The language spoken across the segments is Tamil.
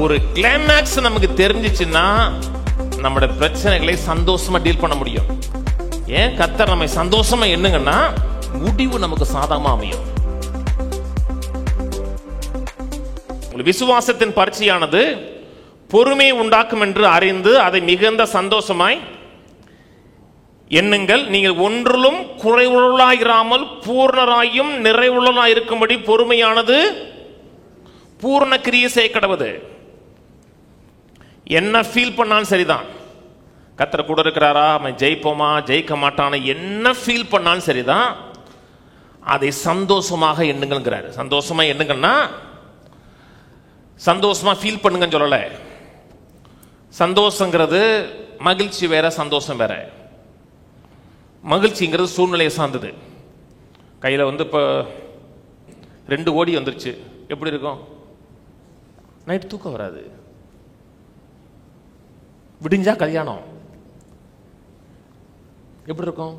ஒரு கிளைமேக்ஸ் நமக்கு தெரிஞ்சிச்சுன்னா நம்முடைய பிரச்சனைகளை சந்தோஷமா டீல் பண்ண முடியும். ஏன் கர்த்தர் நம்மை சந்தோஷமா எண்ணுங்கன்னா முடிவு நமக்கு சாதகமா அமையும். விசுவாசத்தின் பரீட்சையானது பொறுமையை உண்டாக்கும் என்று அறிந்து அதை மிகுந்த சந்தோஷமாய் எண்ணுங்கள். நீங்கள் ஒன்றிலும் குறைவுள்ளாயிராமல் பூர்ணராயும் நிறைவுள்ளனாய் இருக்கும்படி பொறுமையானது பூர்ண கிரியை செய்ய கடவுது. என்ன ஃபீல் பண்ணாலும் சரிதான், கர்த்தர் கூட இருக்கிறாரா, அவன் ஜெயிப்போமா ஜெயிக்க மாட்டான, என்ன ஃபீல் பண்ணாலும் சரிதான், அதை சந்தோஷமாக எண்ணுங்கிறாரு. சந்தோஷமா எண்ணுங்கன்னா சந்தோஷமா ஃபீல் பண்ணுங்கன்னு சொல்லல. சந்தோஷங்கிறது மகிழ்ச்சி வேற, சந்தோஷம் வேற. மகிழ்ச்சிங்கிறது சூழ்நிலையை சார்ந்தது. கையில் இப்போ 2 கோடி வந்துருச்சு, எப்படி இருக்கும்? நைட் தூக்கம் வராது. விடிஞ்சா கல்யாணம், எப்படி இருக்கும்?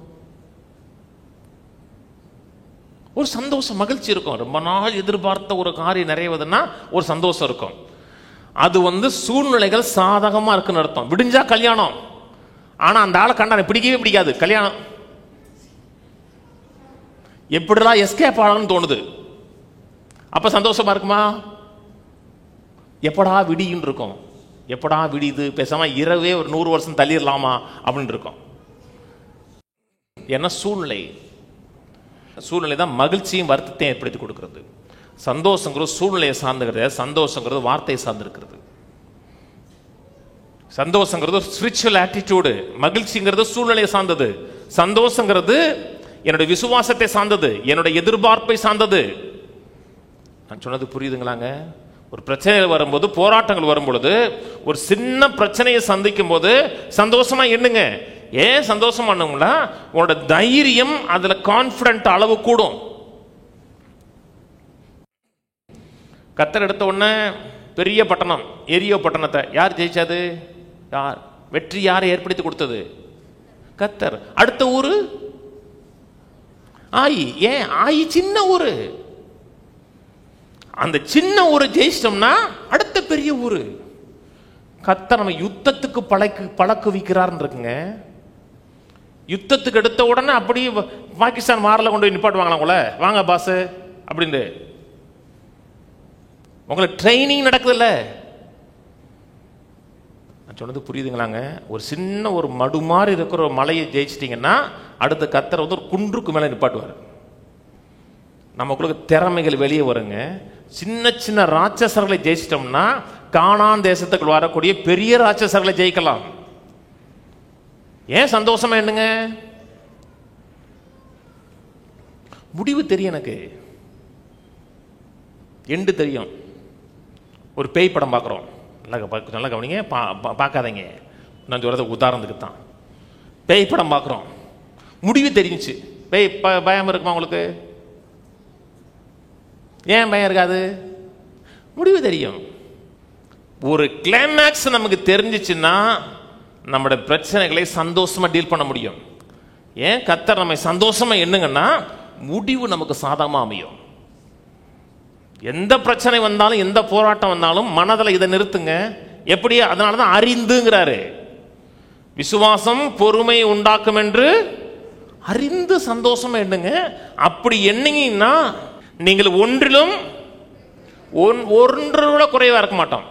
ஒரு சந்தோஷம், மகிழ்ச்சி இருக்கும். ரொம்ப நாள் எதிர்பார்த்த ஒரு காரியம் நிறைவேதுன்னா ஒரு சந்தோஷம் இருக்கும். அது சூழ்நிலைகள் சாதகமா இருக்குன்னு அர்த்தம். விடிஞ்சா கல்யாணம், ஆனா அந்த ஆளை கண்டா பிடிக்கவே பிடிக்காது. கல்யாணம் எப்படிலாம் எஸ்கேப் ஆகணும்னு தோணுது. அப்ப சந்தோஷமா இருக்குமா? எப்படா விடின்னு இருக்கும். எப்படா விடியுது, பேசாம இரவே ஒரு 100 வருஷம் தள்ளிடலாமா அப்படின்னு இருக்கும். ஏன்னா சூழ்நிலை தான் மகிழ்ச்சியும் வருத்தத்தையும் ஏற்படுத்தி கொடுக்கிறது. சந்தோஷங்கிறது சூழ்நிலையை சார்ந்துகிறது, சந்தோஷங்கிறது வார்த்தையை சார்ந்திருக்கிறது. சந்தோஷங்கிறது ஸ்பிரிச்சுவல் ஆட்டிடியூடு, மகிழ்ச்சிங்கிறது சூழ்நிலையை சார்ந்தது. சந்தோஷங்கிறது என்னுடைய விசுவாசத்தை சார்ந்தது, என்னுடைய எதிர்பார்ப்பை சார்ந்தது. நான் சொன்னது புரியுதுங்களாங்க? ஒரு பிரச்சனைகள் வரும்போது, போராட்டங்கள் வரும்பொழுது, ஒரு சின்ன பிரச்சனையை சந்திக்கும் போது சந்தோஷமா எண்ணுங்க. ஏன் சந்தோஷமா எண்ணுங்களா? உங்களோட தைரியம், அதுல கான்பிடன்ட் அளவு கூடும். கர்த்தர் எடுத்த உடனே பெரிய பட்டணம், எரியோ பட்டணத்தை யார் ஜெயிச்சது? யார் வெற்றி? யாரை ஏற்படுத்தி கொடுத்தது? கர்த்தர். அடுத்த ஊரு ஆயி. ஏன் ஆயி சின்ன ஊரு. அந்த சின்ன ஊரை ஜெயிச்சிட்டோம்னா அடுத்த பெரிய ஊரு. கர்த்தர் நம்ம யுத்தத்துக்கு பழக்குவிக்கிறார்னு இருக்குங்க. யுத்தத்துக்கு எடுத்த உடனே அப்படியே பாகிஸ்தான் மாரில் கொண்டு போய் நிப்பாட்டுவாங்களா உங்களை? வாங்க பாஸ் அப்படின்னு உங்களுக்கு ட்ரைனிங் நடக்குதுல்ல. நான் சொன்னது புரியுதுங்களாங்க? ஒரு சின்ன ஒரு மடு மாதிரி இருக்கிற ஒரு மலையை ஜெயிச்சிட்டிங்கன்னா அடுத்த கர்த்தர் ஒரு குன்றுக்கு மேலே நிப்பாட்டுவார். நமக்குள்ள திறமைகள் வெளியே வருங்க. சின்ன சின்ன ராட்சசர்களை ஜெயிச்சிட்டோம்னா கானான் தேசத்துக்கு வரக்கூடிய பெரிய ராட்சசர்களை ஜெயிக்கலாம். ஏன் சந்தோஷமா என்னங்க? முடிவு தெரியும், எனக்கு எண்டு தெரியும். ஒரு பேய் படம் பார்க்குறோம், நல்லா கவனிங்க, பார்க்காதீங்க. நான் சொல்றது உதாரணத்துக்கு தான். பேய் படம் பார்க்குறோம், முடிவு தெரிஞ்சிச்சு. பேய் பயம் இருக்குமா உங்களுக்கு? ஏன் பயம் இருக்காது? முடிவு தெரியும். ஒரு கிளைமேக்ஸ் நமக்கு தெரிஞ்சிச்சுன்னா நம்முடைய பிரச்சனைகளை சந்தோஷமா டீல் பண்ண முடியும். ஏன் கர்த்தர் நம்மை சந்தோஷமா எண்ணுங்கன்னா முடிவு நமக்கு சாதகமா அமையும். எந்த பிரச்சனை வந்தாலும், எந்த போராட்டம் வந்தாலும் மனதில் இதை நிறுத்துங்க. எப்படி? அதனாலதான் அறிந்துங்கிறாரு. விசுவாசம் பொறுமை உண்டாக்கும் என்று அறிந்து சந்தோஷமா எண்ணுங்க. அப்படி எண்ணிங்கன்னா நீங்கள் ஒன்றிலும் ஒன்றோட குறைவா இருக்க மாட்டோம்.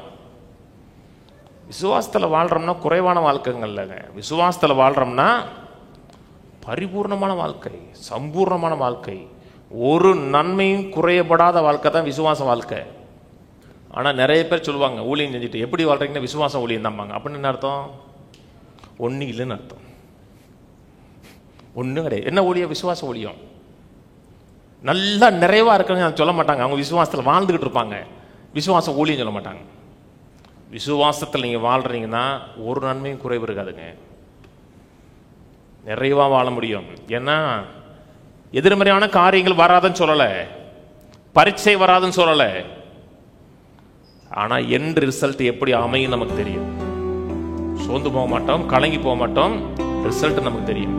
விசுவாசத்தில் வாழ்றோம்னா குறைவான வாழ்க்கைங்க இல்லைங்க. விசுவாசத்தில் வாழ்றோம்னா பரிபூர்ணமான வாழ்க்கை, சம்பூர்ணமான வாழ்க்கை, ஒரு நன்மையும் குறையப்படாத வாழ்க்கை தான் விசுவாச வாழ்க்கை. ஆனால் நிறைய பேர் சொல்லுவாங்க, ஊழியம் செஞ்சுட்டு எப்படி வாழ்றீங்கன்னா விசுவாசம் ஊழியம் தான்பாங்க. அப்படின்னு என்ன அர்த்தம்? ஒன்றும் இல்லைன்னு அர்த்தம். ஒன்றும் கிடையாது. என்ன ஊழியம்? விசுவாச ஊழியம். நல்லா நிறைவாக இருக்கிறவங்க சொல்ல மாட்டாங்க, அவங்க விசுவாசத்தில் வாழ்ந்துக்கிட்டு இருப்பாங்க. விசுவாசம் ஊழியம் சொல்ல மாட்டாங்க. விசுவாசத்தில் நீங்கள் வாழ்றீங்கன்னா ஒரு நன்மையும் குறைவு இருக்காதுங்க. நிறைவாக வாழ முடியும். ஏன்னா எதிர்மறையான காரியங்கள் வராதுன்னு சொல்லலை, பரீட்சை வராதுன்னு சொல்லலை. ஆனால் எண்ட் ரிசல்ட் எப்படி அமையும் நமக்கு தெரியும். சோர்ந்து போக மாட்டோம், கலங்கி போக மாட்டோம். ரிசல்ட் நமக்கு தெரியும்.